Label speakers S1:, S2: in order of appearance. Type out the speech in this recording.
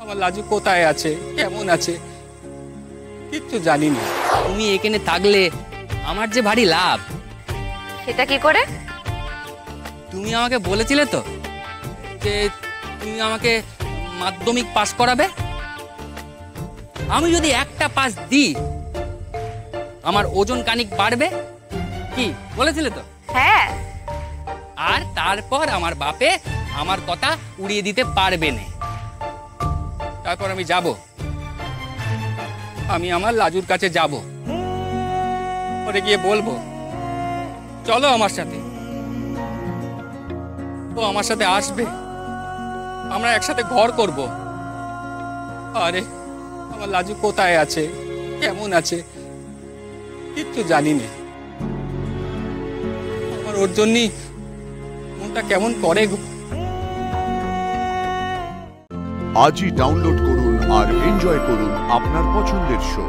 S1: আমার লাজু কোথায় আছে, কেমন আছে, কিচ্ছু জানি না।
S2: তুমি এখানে থাকলে আমার যে ভারী লাভ।
S3: সেটা কি করে?
S2: তুমি আমাকে বলেছিলে তো যে তুমি আমাকে মাধ্যমিক পাস করাবে। আমি যদি একটা পাস দিই আমার ওজন কানিক বাড়বে, কি বলেছিলে তো?
S3: হ্যাঁ।
S2: আর তারপর আমার বাপে আমার কথা উড়িয়ে দিতে পারবে না। তারপর আমি যাব, আমি আমার লাজুর কাছে যাব, ওরে গিয়ে বলবো চলো আমার সাথে। ও আমার সাথে আসবে, আমরা একসাথে ঘর করব। আরে আমার লাজু কোথায় আছে, কেমন আছে, কিচ্ছু জানি না। আমার ওর জন্যই মনটা কেমন করে গো।
S4: আজই ডাউনলোড করুন আর এনজয় করুন আপনার পছন্দের শো।